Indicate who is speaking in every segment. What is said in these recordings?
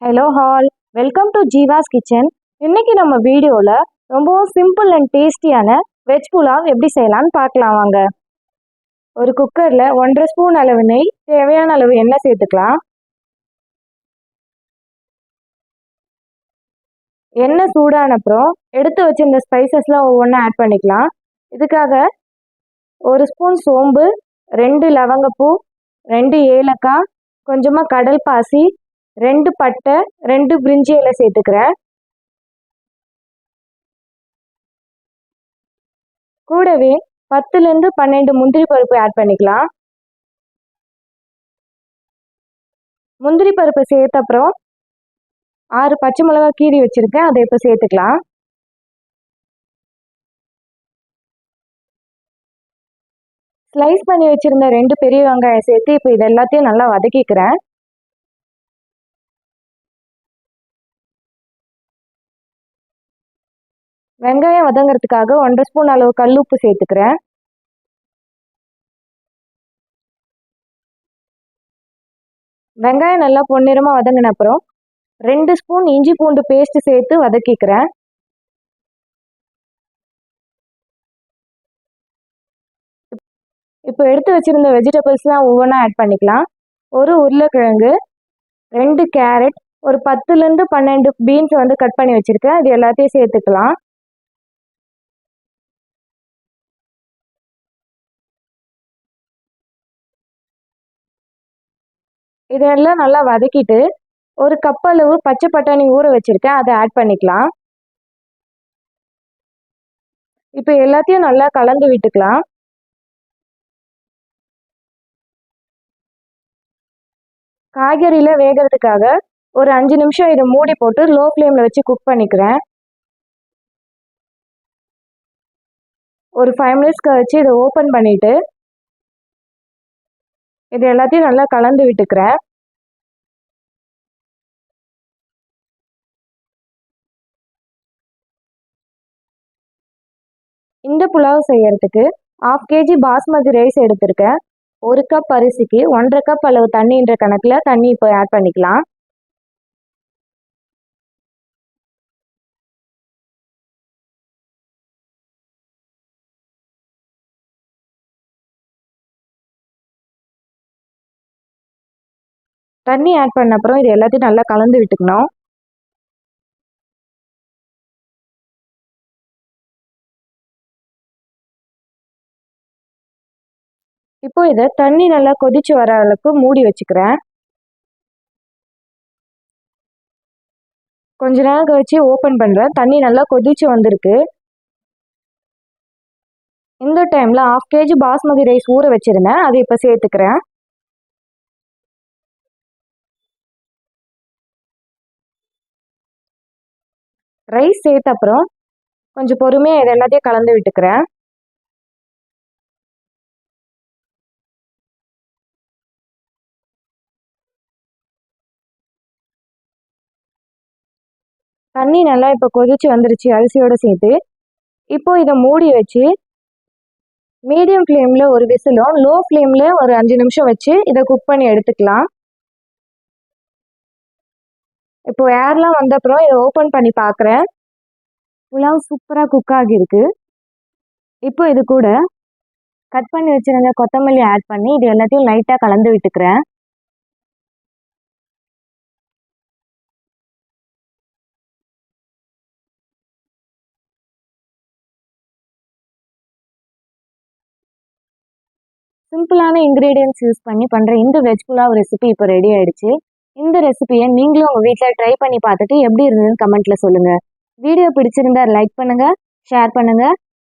Speaker 1: Hello hall, welcome to Jeeva's kitchen. இன்னைக்கு நம்ம வீடியோவில் ரொம்பவும் சிம்பிள் அண்ட் டேஸ்டியான வெஜ் புலாவ் எப்படி செய்யலாம்னு பார்க்கலாம் வாங்க. ஒரு குக்கரில் 1.5 ஸ்பூன் அளவு நெய், தேவையான அளவு எண்ணெய் சேர்த்துக்கலாம். எண்ணெய் சூடான அப்புறம் எடுத்து வச்சிருந்த ஸ்பைசஸ்லாம் ஒவ்வொன்றா ஆட் பண்ணிக்கலாம். இதுக்காக 1 ஸ்பூன் சோம்பு, 2 லவங்கப்பூ, 2 ஏலக்காய், கொஞ்சமாக கடல் பாசி, 2 பட்டை, 2 பிரிஞ்சி இலை சேர்த்துக்கிறேன். கூடவே 10லேருந்து 12 முந்திரி பருப்பு ஆட் பண்ணிக்கலாம். முந்திரி பருப்பு சேர்த்த அப்புறம் 6 பச்சை மிளகாய் கீறி வச்சிருக்கேன், அதை இப்போ சேர்த்துக்கலாம். ஸ்லைஸ் பண்ணி வச்சிருந்த 2 பெரிய வெங்காயம் சேர்த்து இப்போ இது எல்லாத்தையும் நல்லா வதக்கிக்கிறேன். வெங்காயம் வதங்கிறதுக்காக 1.5 ஸ்பூன் அளவு கல்லுப்பு சேர்த்துக்கிறேன். வெங்காயம் நல்லா பொன்னிறமாக வதங்கின அப்புறம் 2 ஸ்பூன் இஞ்சி பூண்டு பேஸ்ட் சேர்த்து வதக்கிக்கிறேன். இப்போ எடுத்து வச்சிருந்த வெஜிடபிள்ஸ்லாம் ஒவ்வொன்றா ஆட் பண்ணிக்கலாம். ஒரு உருளைக்கிழங்கு, 2 கேரட், ஒரு 10லேருந்து 12 பீன்ஸ் கட் பண்ணி வச்சிருக்கேன், இது எல்லாத்தையும் சேர்த்துக்கலாம். இதெல்லாம் நல்லா வதக்கிட்டு ஒரு கப் அளவு பச்சை பட்டாணி ஊற வச்சிருக்கேன், அதை ஆட் பண்ணிக்கலாம். இப்போ எல்லாத்தையும் நல்லா கலந்து விட்டுக்கலாம். காய்கறியில வேகிறதுக்காக ஒரு 5 நிமிஷம் இதை மூடி போட்டு லோ ஃப்ளேமில் வச்சு குக் பண்ணிக்கிறேன். ஒரு 5 மினிட்ஸ் கழிச்சு இதை ஓப்பன் பண்ணிட்டு இது எல்லாத்தையும் நல்லா கலந்து விட்டுக்கிறேன். இந்த புலாவ் செய்யறதுக்கு 1/2 kg பாஸ்மதி ரைஸ் எடுத்திருக்கேன். 1 கப் அரிசிக்கு 1.5 கப் அளவு தண்ணின்ற கணக்கில் தண்ணி இப்போ ஆட் பண்ணிக்கலாம். தண்ணி ஆட் பண்ண அப்புறம் இது எல்லாத்தையும் நல்லா கலந்து விட்டுக்கணும். இப்போ இதை தண்ணி நல்லா கொதிச்சு வர அளவுக்கு மூடி வச்சுக்கிறேன். கொஞ்ச நேரம் கழிச்சு ஓப்பன் பண்ணுறேன். தண்ணி நல்லா கொதிச்சு வந்திருக்கு. இந்த டைமில் 1/2 kg பாஸ்மதி ரைஸ் ஊற வச்சிருந்தேன், அதை இப்போ சேர்த்துக்கிறேன். ரைஸ் சேர்த்த அப்புறம் கொஞ்சம் பொறுமையாக இது எல்லாத்தையும் கலந்து விட்டுக்கிறேன். தண்ணி நல்லா இப்போ கொதிச்சு வந்துருச்சு அரிசியோடு சேர்த்து. இப்போ இதை மூடி வச்சு மீடியம் ஃப்ளேமில் ஒரு விசிலும் லோ ஃப்ளேமில் ஒரு 5 நிமிஷம் வச்சு இதை குக் பண்ணி எடுத்துக்கலாம். இப்போ ஏர்லாம் வந்த அப்புறம் இதை ஓப்பன் பண்ணி பார்க்குறேன். புலாவ் சூப்பராக குக் ஆகியிருக்கு. இப்போ இது கூட கட் பண்ணி வச்சிருந்த கொத்தமல்லி ஆட் பண்ணி இது எல்லாத்தையும் லைட்டாக கலந்து விட்டுக்கிறேன். சிம்பிளான இன்க்ரீடியன்ஸ் யூஸ் பண்ணி பண்ணுற இந்த வெஜ் புலாவ் ரெசிபி இப்போ ரெடி ஆயிடுச்சு. இந்த ரெசிபியை நீங்களும் உங்கள் வீட்டில் ட்ரை பண்ணி பார்த்துட்டு எப்படி இருந்ததுன்னு கமெண்ட்டில் சொல்லுங்கள். வீடியோ பிடிச்சிருந்தா லைக் பண்ணுங்கள், ஷேர் பண்ணுங்கள்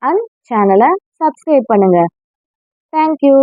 Speaker 1: அண்ட் சேனலை சப்ஸ்கிரைப் பண்ணுங்கள். தேங்க்யூ.